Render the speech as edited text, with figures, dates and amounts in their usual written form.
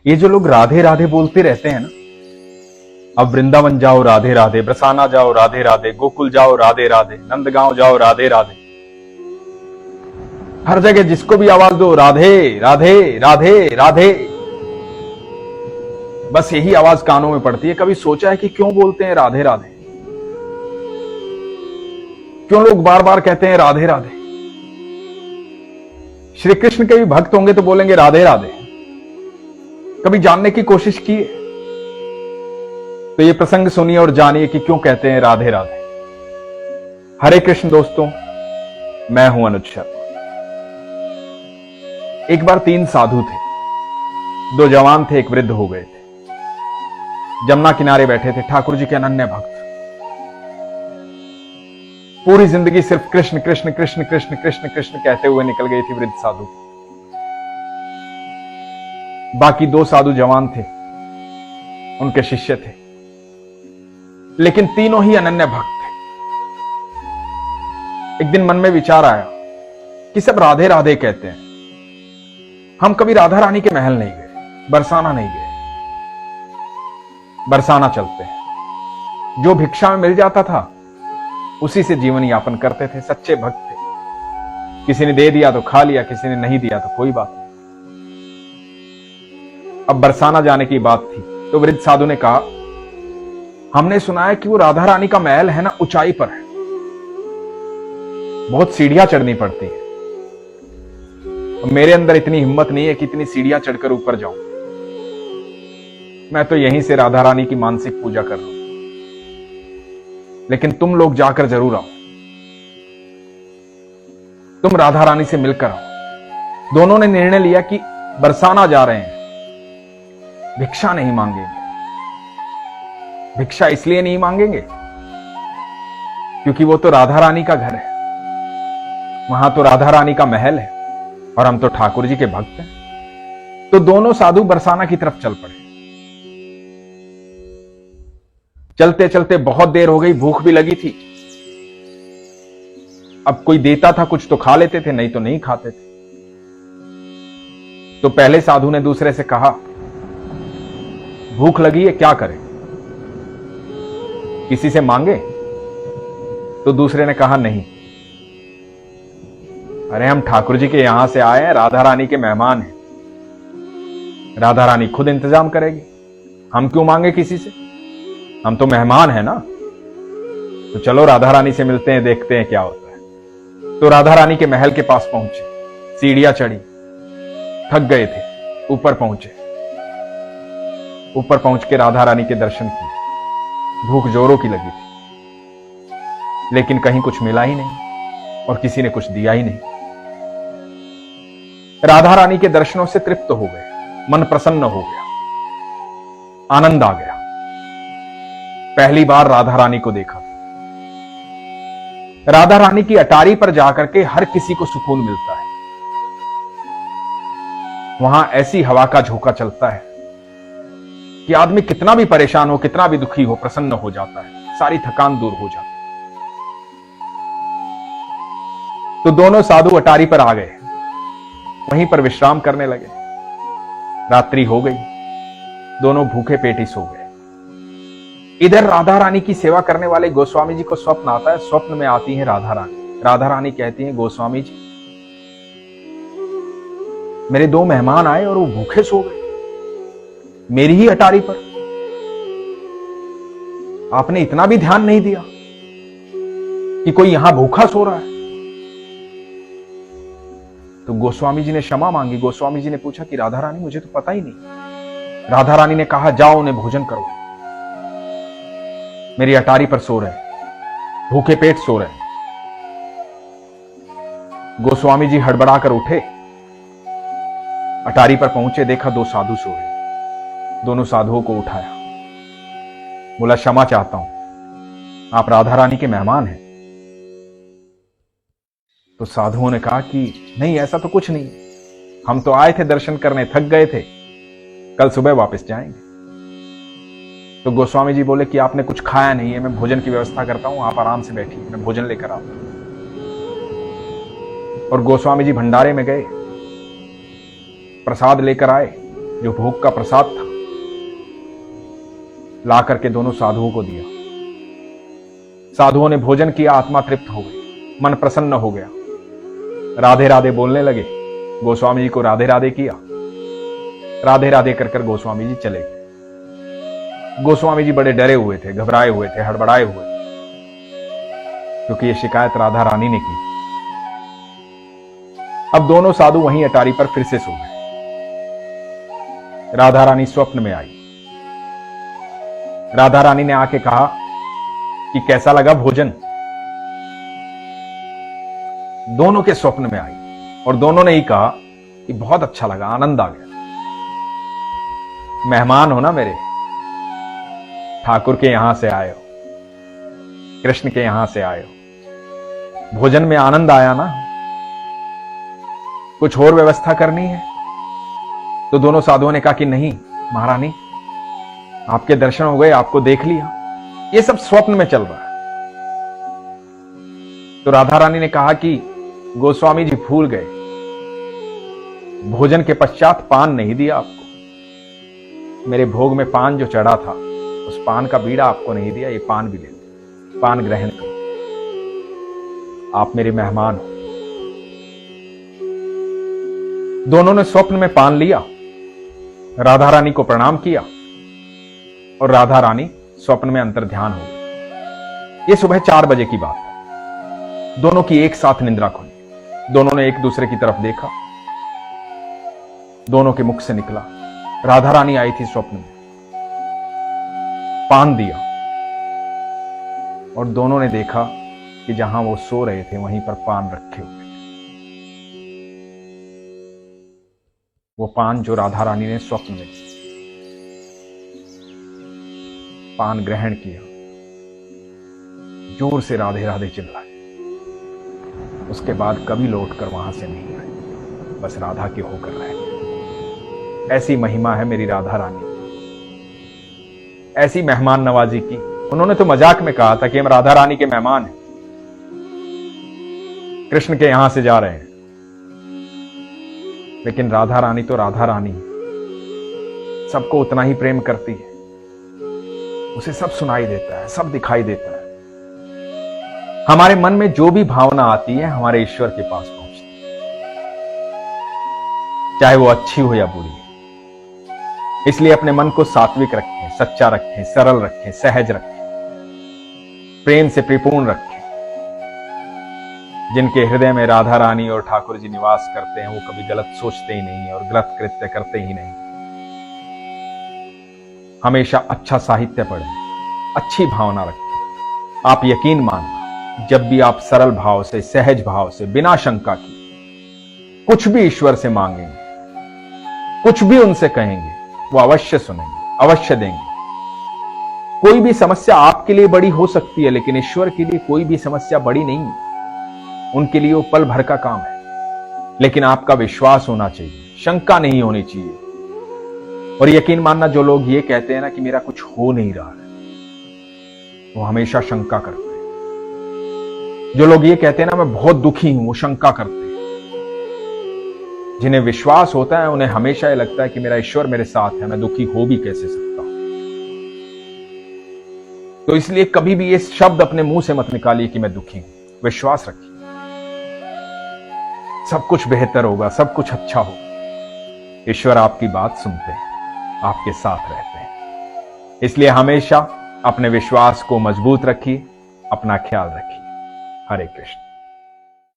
ये जो लोग राधे राधे बोलते रहते हैं ना, अब वृंदावन जाओ राधे राधे, बरसाना जाओ राधे राधे, गोकुल जाओ राधे राधे, नंदगांव जाओ राधे राधे, हर जगह जिसको भी आवाज दो राधे राधे राधे राधे, बस यही आवाज कानों में पड़ती है। कभी सोचा है कि क्यों बोलते हैं राधे राधे? क्यों लोग बार बार कहते हैं राधे राधे? श्री कृष्ण के भी भक्त होंगे तो बोलेंगे राधे राधे। कभी जानने की कोशिश की है? तो ये प्रसंग सुनिए और जानिए कि क्यों कहते हैं राधे राधे। हरे कृष्ण दोस्तों, मैं हूं अनुज शर्मा। एक बार 3 साधु थे, 2 जवान थे, 1 वृद्ध हो गए थे। जमुना किनारे बैठे थे, ठाकुर जी के अनन्य भक्त। पूरी जिंदगी सिर्फ कृष्ण कृष्ण कृष्ण कृष्ण कृष्ण कृष्ण कहते हुए निकल गई थी वृद्ध साधु। बाकी 2 साधु जवान थे, उनके शिष्य थे, लेकिन तीनों ही अनन्य भक्त थे। एक दिन मन में विचार आया कि सब राधे राधे कहते हैं, हम कभी राधा रानी के महल नहीं गए, बरसाना नहीं गए। बरसाना चलते हैं। जो भिक्षा में मिल जाता था उसी से जीवन यापन करते थे। सच्चे भक्त थे। किसी ने दे दिया तो खा लिया, किसी ने नहीं दिया तो कोई बात नहीं। अब बरसाना जाने की बात थी तो वृद्ध साधु ने कहा, हमने सुना है कि वो राधा रानी का महल है ना, ऊंचाई पर है, बहुत सीढ़ियां चढ़नी पड़ती है। मेरे अंदर इतनी हिम्मत नहीं है कि इतनी सीढ़ियां चढ़कर ऊपर जाऊं। मैं तो यहीं से राधा रानी की मानसिक पूजा कर रहा हूं, लेकिन तुम लोग जाकर जरूर आओ। तुम राधा रानी से मिलकर आओ। दोनों ने निर्णय लिया कि बरसाना जा रहे हैं, भिक्षा नहीं मांगेंगे। भिक्षा इसलिए नहीं मांगेंगे क्योंकि वो तो राधा रानी का घर है, वहां तो राधा रानी का महल है और हम तो ठाकुर जी के भक्त हैं। तो दोनों साधु बरसाना की तरफ चल पड़े। चलते चलते बहुत देर हो गई, भूख भी लगी थी। अब कोई देता था कुछ तो खा लेते थे, नहीं तो नहीं खाते थे। तो पहले साधु ने दूसरे से कहा, भूख लगी है, क्या करें? किसी से मांगे? तो दूसरे ने कहा, नहीं, अरे हम ठाकुर जी के यहां से आए हैं, राधा रानी के मेहमान हैं, राधा रानी खुद इंतजाम करेगी, हम क्यों मांगे किसी से? हम तो मेहमान हैं ना। तो चलो राधा रानी से मिलते हैं, देखते हैं क्या होता है। तो राधा रानी के महल के पास पहुंचे, सीढ़ियां चढ़ी, थक गए थे, ऊपर पहुंचे। ऊपर पहुंच के राधा रानी के दर्शन किए। भूख जोरों की लगी थी, लेकिन कहीं कुछ मिला ही नहीं और किसी ने कुछ दिया ही नहीं। राधा रानी के दर्शनों से तृप्त हो गए, मन प्रसन्न हो गया, आनंद आ गया। पहली बार राधा रानी को देखा। राधा रानी की अटारी पर जाकर के हर किसी को सुकून मिलता है। वहां ऐसी हवा का झोंका चलता है कि आदमी कितना भी परेशान हो, कितना भी दुखी हो, प्रसन्न हो जाता है, सारी थकान दूर हो जाती है। तो दोनों साधु अटारी पर आ गए, वहीं पर विश्राम करने लगे। रात्रि हो गई, दोनों भूखे पेट ही सो गए। इधर राधा रानी की सेवा करने वाले गोस्वामी जी को स्वप्न आता है। स्वप्न में आती है राधा रानी। राधा रानी कहती है, गोस्वामी जी, मेरे 2 मेहमान आए और वो भूखे सो गए मेरी ही अटारी पर। आपने इतना भी ध्यान नहीं दिया कि कोई यहां भूखा सो रहा है। तो गोस्वामी जी ने क्षमा मांगी। गोस्वामी जी ने पूछा कि राधा रानी, मुझे तो पता ही नहीं। राधा रानी ने कहा, जाओ उन्हें भोजन करो, मेरी अटारी पर सो रहे, भूखे पेट सो रहे। गोस्वामी जी हड़बड़ाकर उठे, अटारी पर पहुंचे, देखा 2 साधु सोए। दोनों साधुओं को उठाया, बोला, क्षमा चाहता हूं, आप राधा रानी के मेहमान हैं। तो साधुओं ने कहा कि नहीं, ऐसा तो कुछ नहीं, हम तो आए थे दर्शन करने, थक गए थे, कल सुबह वापस जाएंगे। तो गोस्वामी जी बोले कि आपने कुछ खाया नहीं है, मैं भोजन की व्यवस्था करता हूं, आप आराम से बैठिए, मैं भोजन लेकर आता हूं। और गोस्वामी जी भंडारे में गए, प्रसाद लेकर आए, जो भोग का प्रसाद था, ला करके दोनों साधुओं को दिया। साधुओं ने भोजन किया, आत्मा तृप्त हो गई, मन प्रसन्न हो गया, राधे राधे बोलने लगे। गोस्वामी जी को राधे राधे किया, राधे राधे कर गोस्वामी जी चले गए। गोस्वामी जी बड़े डरे हुए थे, घबराए हुए थे, हड़बड़ाए हुए थे, क्योंकि ये शिकायत राधा रानी ने की। अब दोनों साधु वहीं अटारी पर फिर से सो गए। राधा रानी स्वप्न में आई। राधा रानी ने आके कहा कि कैसा लगा भोजन। दोनों के स्वप्न में आई और दोनों ने ही कहा कि बहुत अच्छा लगा, आनंद आ गया। मेहमान हो ना मेरे, ठाकुर के यहां से आए हो, कृष्ण के यहां से आए हो, भोजन में आनंद आया ना, कुछ और व्यवस्था करनी है? तो दोनों साधुओं ने कहा कि नहीं महारानी, आपके दर्शन हो गए, आपको देख लिया, ये सब स्वप्न में चल रहा है। तो राधा रानी ने कहा कि गोस्वामी जी भूल गए, भोजन के पश्चात पान नहीं दिया आपको। मेरे भोग में पान जो चढ़ा था, उस पान का बीड़ा आपको नहीं दिया, ये पान भी ले लो, पान ग्रहण करो, आप मेरे मेहमान हो। दोनों ने स्वप्न में पान लिया, राधा रानी को प्रणाम किया और राधा रानी स्वप्न में अंतर्ध्यान हो गई। ये सुबह 4 बजे की बात है। दोनों की एक साथ निद्रा खुली। दोनों ने एक दूसरे की तरफ देखा, दोनों के मुख से निकला, राधा रानी आई थी स्वप्न में, पान दिया और दोनों ने देखा कि जहां वो सो रहे थे वहीं पर पान रखे हुए थे। वो पान जो राधा रानी ने स्वप्न में पान ग्रहण किया, जोर से राधे राधे चिल्लाए। उसके बाद कभी लौटकर वहां से नहीं आए, बस राधा के होकर रहे। ऐसी महिमा है मेरी राधा रानी, ऐसी मेहमान नवाजी की। उन्होंने तो मजाक में कहा था कि हम राधा रानी के मेहमान हैं, कृष्ण के यहां से जा रहे हैं, लेकिन राधा रानी तो राधा रानी सबको उतना ही प्रेम करती है, उसे सब सुनाई देता है, सब दिखाई देता है। हमारे मन में जो भी भावना आती है हमारे ईश्वर के पास पहुंचती है, चाहे वो अच्छी हो या बुरी। इसलिए अपने मन को सात्विक रखें, सच्चा रखें, सरल रखें, सहज रखें, प्रेम से परिपूर्ण रखें। जिनके हृदय में राधा रानी और ठाकुर जी निवास करते हैं, वो कभी गलत सोचते ही नहीं और गलत कृत्य करते ही नहीं। हमेशा अच्छा साहित्य पढ़ें, अच्छी भावना रखें। आप यकीन मानना, जब भी आप सरल भाव से, सहज भाव से, बिना शंका की कुछ भी ईश्वर से मांगेंगे, कुछ भी उनसे कहेंगे, वो अवश्य सुनेंगे, अवश्य देंगे। कोई भी समस्या आपके लिए बड़ी हो सकती है, लेकिन ईश्वर के लिए कोई भी समस्या बड़ी नहीं है। उनके लिए वो पल भर का काम है, लेकिन आपका विश्वास होना चाहिए, शंका नहीं होनी चाहिए। और यकीन मानना, जो लोग ये कहते हैं ना कि मेरा कुछ हो नहीं रहा है, वो हमेशा शंका करते हैं। जो लोग ये कहते हैं ना मैं बहुत दुखी हूं, वो शंका करते हैं। जिन्हें विश्वास होता है उन्हें हमेशा ये लगता है कि मेरा ईश्वर मेरे साथ है, मैं दुखी हो भी कैसे सकता हूं। तो इसलिए कभी भी ये शब्द अपने मुंह से मत निकालिए कि मैं दुखी हूं। विश्वास रखिए, सब कुछ बेहतर होगा, सब कुछ अच्छा होगा। ईश्वर आपकी बात सुनते हैं, आपके साथ रहते हैं। इसलिए हमेशा अपने विश्वास को मजबूत रखिए, अपना ख्याल रखिए। हरे कृष्ण।